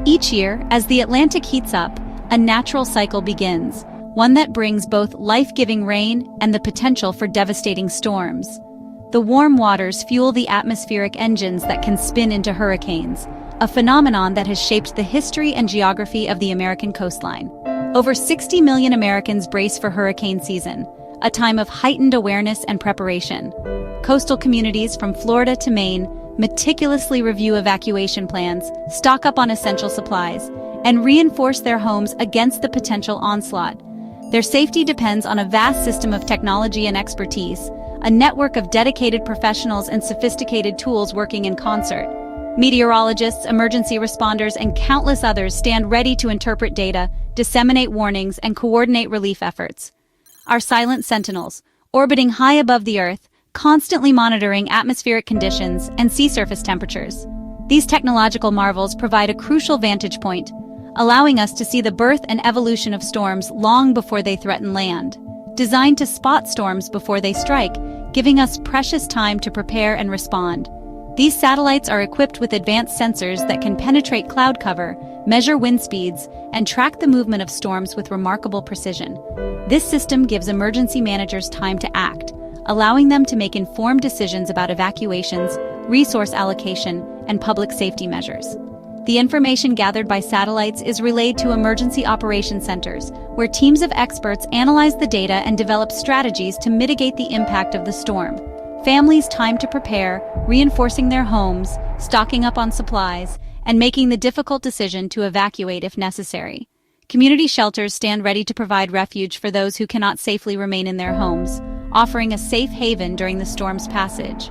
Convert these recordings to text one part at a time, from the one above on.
Each year, as the Atlantic heats up, a natural cycle begins, one that brings both life-giving rain and the potential for devastating storms. The warm waters fuel the atmospheric engines that can spin into hurricanes, a phenomenon that has shaped the history and geography of the American coastline. Over 60 million Americans brace for hurricane season, a time of heightened awareness and preparation. Coastal communities from Florida to Maine meticulously review evacuation plans, stock up on essential supplies, and reinforce their homes against the potential onslaught. Their safety depends on a vast system of technology and expertise, a network of dedicated professionals and sophisticated tools working in concert. Meteorologists, emergency responders, and countless others stand ready to interpret data, disseminate warnings, and coordinate relief efforts. Our silent sentinels, orbiting high above the Earth, constantly monitoring atmospheric conditions and sea surface temperatures. These technological marvels provide a crucial vantage point, allowing us to see the birth and evolution of storms long before they threaten land. Designed to spot storms before they strike, giving us precious time to prepare and respond. These satellites are equipped with advanced sensors that can penetrate cloud cover, measure wind speeds, and track the movement of storms with remarkable precision. This system gives emergency managers time to act, allowing them to make informed decisions about evacuations, resource allocation, and public safety measures. The information gathered by satellites is relayed to emergency operations centers, where teams of experts analyze the data and develop strategies to mitigate the impact of the storm. Families time to prepare, reinforcing their homes, stocking up on supplies, and making the difficult decision to evacuate if necessary. Community shelters stand ready to provide refuge for those who cannot safely remain in their homes, offering a safe haven during the storm's passage.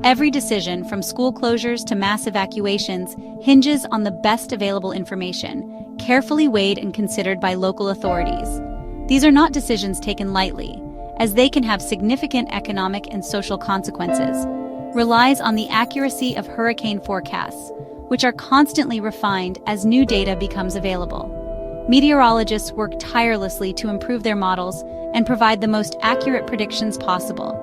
Every decision, from school closures to mass evacuations, hinges on the best available information, carefully weighed and considered by local authorities. These are not decisions taken lightly, as they can have significant economic and social consequences. Relies on the accuracy of hurricane forecasts, which are constantly refined as new data becomes available. Meteorologists work tirelessly to improve their models and provide the most accurate predictions possible,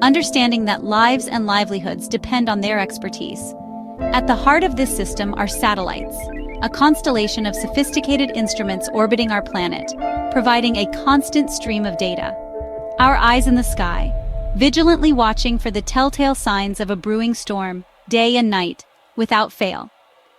understanding that lives and livelihoods depend on their expertise. At the heart of this system are satellites, a constellation of sophisticated instruments orbiting our planet, providing a constant stream of data. Our eyes in the sky, vigilantly watching for the telltale signs of a brewing storm, day and night, without fail.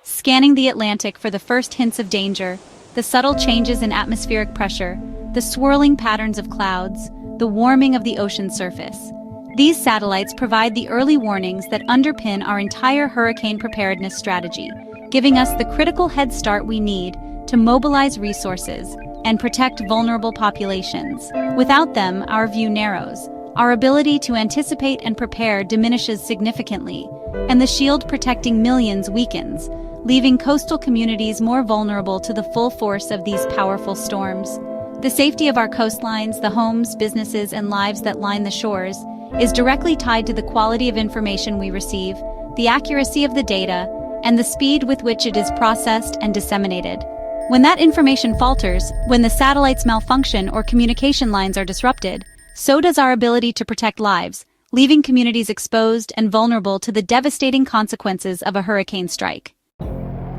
Scanning the Atlantic for the first hints of danger, the subtle changes in atmospheric pressure, the swirling patterns of clouds, the warming of the ocean surface. These satellites provide the early warnings that underpin our entire hurricane preparedness strategy, giving us the critical head start we need to mobilize resources and protect vulnerable populations. Without them, our view narrows, our ability to anticipate and prepare diminishes significantly, and the shield protecting millions weakens, leaving coastal communities more vulnerable to the full force of these powerful storms. The safety of our coastlines, the homes, businesses, and lives that line the shores, is directly tied to the quality of information we receive, the accuracy of the data, and the speed with which it is processed and disseminated. When that information falters, when the satellites malfunction or communication lines are disrupted, so does our ability to protect lives, leaving communities exposed and vulnerable to the devastating consequences of a hurricane strike.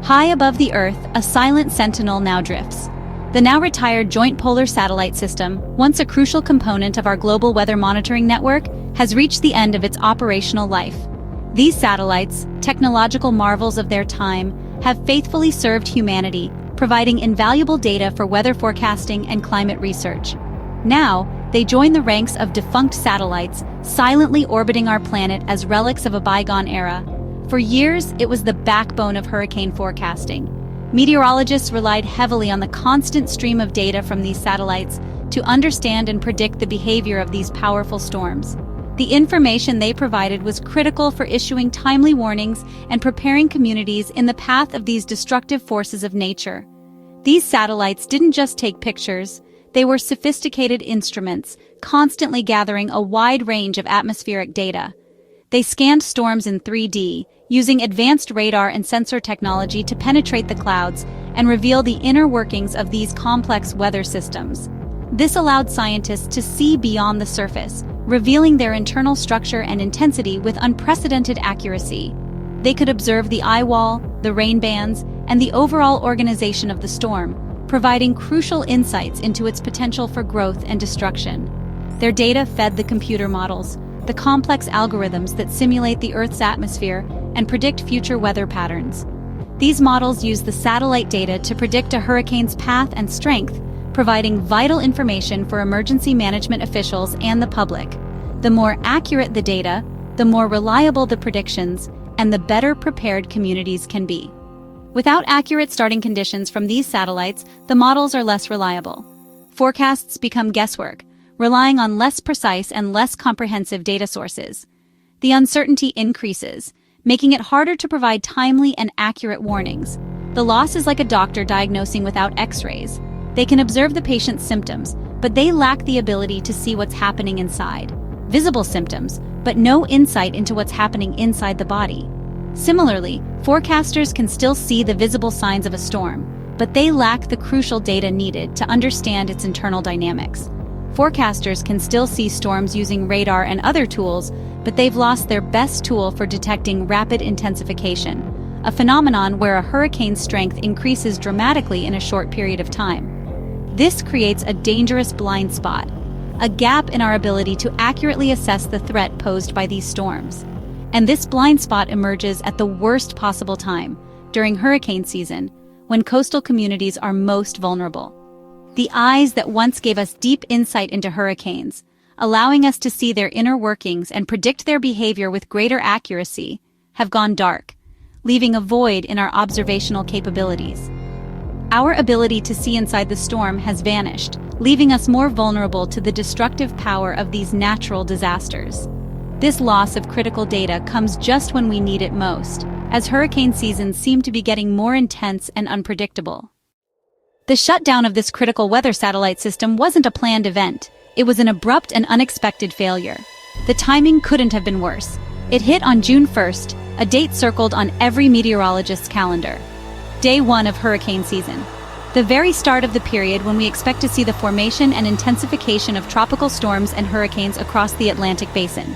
High above the Earth, a silent sentinel now drifts. The now-retired Joint Polar Satellite System, once a crucial component of our global weather monitoring network, has reached the end of its operational life. These satellites, technological marvels of their time, have faithfully served humanity, providing invaluable data for weather forecasting and climate research. Now, they join the ranks of defunct satellites, silently orbiting our planet as relics of a bygone era. For years, it was the backbone of hurricane forecasting. Meteorologists relied heavily on the constant stream of data from these satellites to understand and predict the behavior of these powerful storms. The information they provided was critical for issuing timely warnings and preparing communities in the path of these destructive forces of nature. These satellites didn't just take pictures, they were sophisticated instruments, constantly gathering a wide range of atmospheric data. They scanned storms in 3D, using advanced radar and sensor technology to penetrate the clouds and reveal the inner workings of these complex weather systems. This allowed scientists to see beyond the surface, revealing their internal structure and intensity with unprecedented accuracy. They could observe the eye wall, the rain bands, and the overall organization of the storm, providing crucial insights into its potential for growth and destruction. Their data fed the computer models, the complex algorithms that simulate the Earth's atmosphere and predict future weather patterns. These models use the satellite data to predict a hurricane's path and strength, providing vital information for emergency management officials and the public. The more accurate the data, the more reliable the predictions, and the better prepared communities can be. Without accurate starting conditions from these satellites, the models are less reliable. Forecasts become guesswork, relying on less precise and less comprehensive data sources. The uncertainty increases, making it harder to provide timely and accurate warnings. The loss is like a doctor diagnosing without X-rays. They can observe the patient's symptoms, but they lack the ability to see what's happening inside. Visible symptoms, but no insight into what's happening inside the body. Similarly, forecasters can still see the visible signs of a storm, but they lack the crucial data needed to understand its internal dynamics. Forecasters can still see storms using radar and other tools, but they've lost their best tool for detecting rapid intensification, a phenomenon where a hurricane's strength increases dramatically in a short period of time. This creates a dangerous blind spot, a gap in our ability to accurately assess the threat posed by these storms. And this blind spot emerges at the worst possible time, during hurricane season, when coastal communities are most vulnerable. The eyes that once gave us deep insight into hurricanes, allowing us to see their inner workings and predict their behavior with greater accuracy, have gone dark, leaving a void in our observational capabilities. Our ability to see inside the storm has vanished, leaving us more vulnerable to the destructive power of these natural disasters. This loss of critical data comes just when we need it most, as hurricane seasons seem to be getting more intense and unpredictable. The shutdown of this critical weather satellite system wasn't a planned event. It was an abrupt and unexpected failure. The timing couldn't have been worse. It hit on June 1st, a date circled on every meteorologist's calendar. Day 1 of hurricane season. The very start of the period when we expect to see the formation and intensification of tropical storms and hurricanes across the Atlantic basin.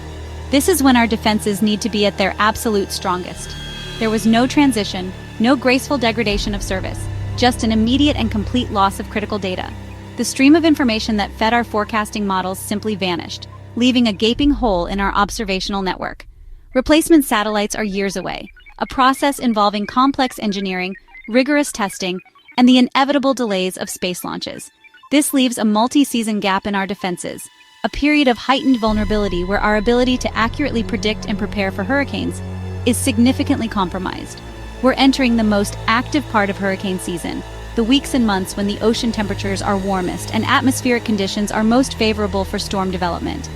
This is when our defenses need to be at their absolute strongest. There was no transition, no graceful degradation of service, just an immediate and complete loss of critical data. The stream of information that fed our forecasting models simply vanished, leaving a gaping hole in our observational network. Replacement satellites are years away, a process involving complex engineering, rigorous testing, and the inevitable delays of space launches. This leaves a multi-season gap in our defenses, a period of heightened vulnerability where our ability to accurately predict and prepare for hurricanes is significantly compromised. We're entering the most active part of hurricane season, the weeks and months when the ocean temperatures are warmest and atmospheric conditions are most favorable for storm development.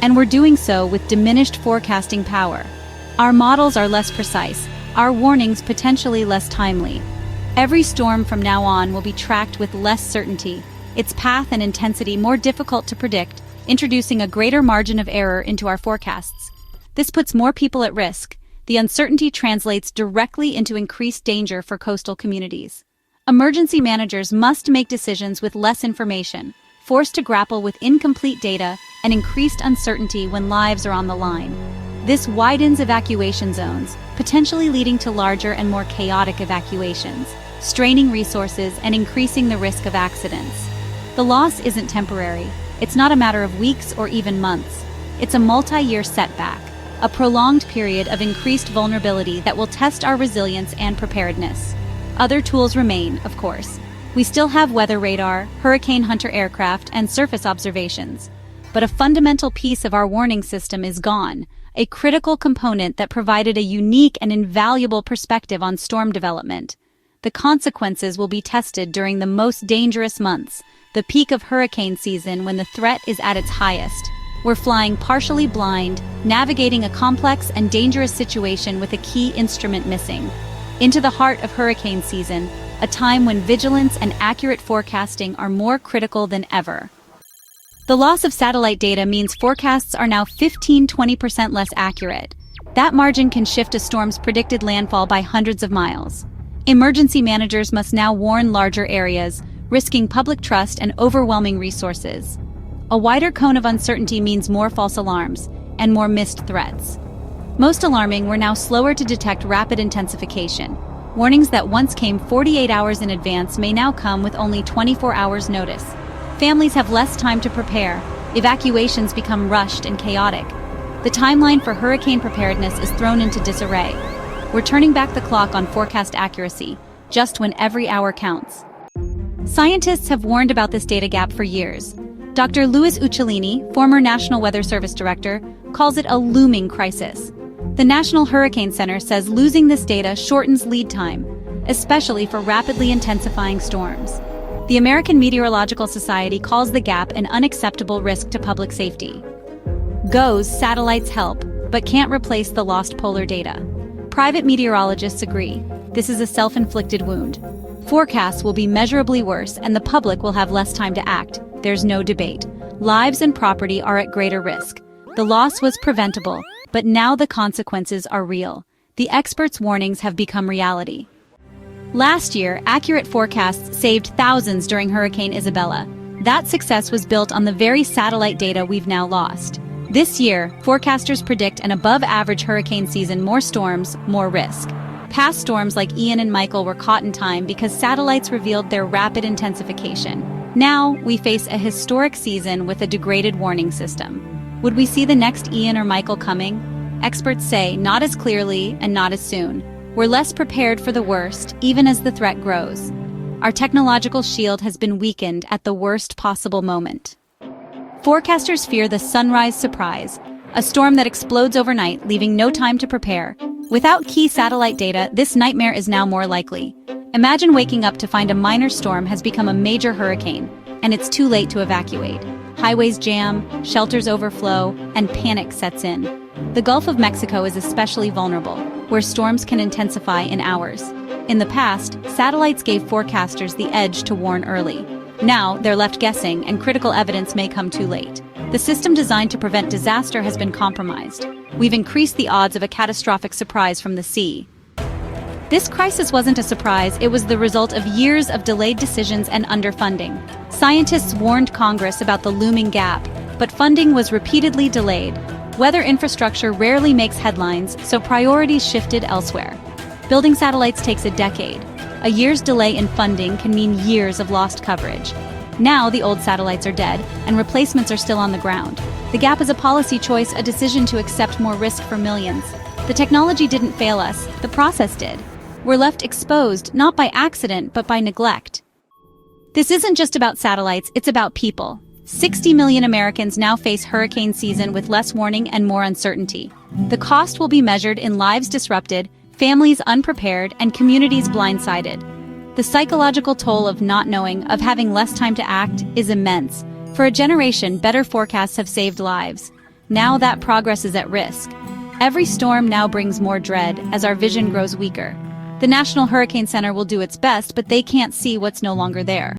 And we're doing so with diminished forecasting power. Our models are less precise, our warnings potentially less timely. Every storm from now on will be tracked with less certainty, its path and intensity more difficult to predict, introducing a greater margin of error into our forecasts. This puts more people at risk. The uncertainty translates directly into increased danger for coastal communities. Emergency managers must make decisions with less information, forced to grapple with incomplete data and increased uncertainty when lives are on the line. This widens evacuation zones, potentially leading to larger and more chaotic evacuations, straining resources and increasing the risk of accidents. The loss isn't temporary. It's not a matter of weeks or even months. It's a multi-year setback, a prolonged period of increased vulnerability that will test our resilience and preparedness. Other tools remain, of course. We still have weather radar, hurricane hunter aircraft, and surface observations. But a fundamental piece of our warning system is gone, a critical component that provided a unique and invaluable perspective on storm development. The consequences will be tested during the most dangerous months, the peak of hurricane season when the threat is at its highest. We're flying partially blind, navigating a complex and dangerous situation with a key instrument missing. Into the heart of hurricane season, a time when vigilance and accurate forecasting are more critical than ever. The loss of satellite data means forecasts are now 15–20% less accurate. That margin can shift a storm's predicted landfall by hundreds of miles. Emergency managers must now warn larger areas, risking public trust and overwhelming resources. A wider cone of uncertainty means more false alarms and more missed threats. Most alarming, we're now slower to detect rapid intensification. Warnings that once came 48 hours in advance may now come with only 24 hours notice. Families have less time to prepare. Evacuations become rushed and chaotic. The timeline for hurricane preparedness is thrown into disarray. We're turning back the clock on forecast accuracy, just when every hour counts. Scientists have warned about this data gap for years. Dr. Louis Uccellini, former National Weather Service director, calls it a looming crisis. The National Hurricane Center says losing this data shortens lead time, especially for rapidly intensifying storms. The American Meteorological Society calls the gap an unacceptable risk to public safety. GOES satellites help, but can't replace the lost polar data. Private meteorologists agree. This is a self-inflicted wound. Forecasts will be measurably worse and the public will have less time to act. There's no debate. Lives and property are at greater risk. The loss was preventable, but now the consequences are real. The experts' warnings have become reality. Last year, accurate forecasts saved thousands during Hurricane Isabella. That success was built on the very satellite data we've now lost. This year, forecasters predict an above-average hurricane season, more storms, more risk. Past storms like Ian and Michael were caught in time because satellites revealed their rapid intensification. Now, we face a historic season with a degraded warning system. Would we see the next Ian or Michael coming? Experts say not as clearly and not as soon. We're less prepared for the worst, even as the threat grows. Our technological shield has been weakened at the worst possible moment. Forecasters fear the sunrise surprise, a storm that explodes overnight, leaving no time to prepare. Without key satellite data, this nightmare is now more likely. Imagine waking up to find a minor storm has become a major hurricane, and it's too late to evacuate. Highways jam, shelters overflow, and panic sets in. The Gulf of Mexico is especially vulnerable, where storms can intensify in hours. In the past, satellites gave forecasters the edge to warn early. Now, they're left guessing, and critical evidence may come too late. The system designed to prevent disaster has been compromised. We've increased the odds of a catastrophic surprise from the sea. This crisis wasn't a surprise, it was the result of years of delayed decisions and underfunding. Scientists warned Congress about the looming gap, but funding was repeatedly delayed. Weather infrastructure rarely makes headlines, so priorities shifted elsewhere. Building satellites takes a decade. A year's delay in funding can mean years of lost coverage. Now the old satellites are dead, and replacements are still on the ground. The gap is a policy choice, a decision to accept more risk for millions. The technology didn't fail us, the process did. We're left exposed, not by accident, but by neglect. This isn't just about satellites, it's about people. 60 million Americans now face hurricane season with less warning and more uncertainty. The cost will be measured in lives disrupted, families unprepared, and communities blindsided. The psychological toll of not knowing, of having less time to act, is immense. For a generation, better forecasts have saved lives. Now that progress is at risk. Every storm now brings more dread as our vision grows weaker. The National Hurricane Center will do its best, but they can't see what's no longer there.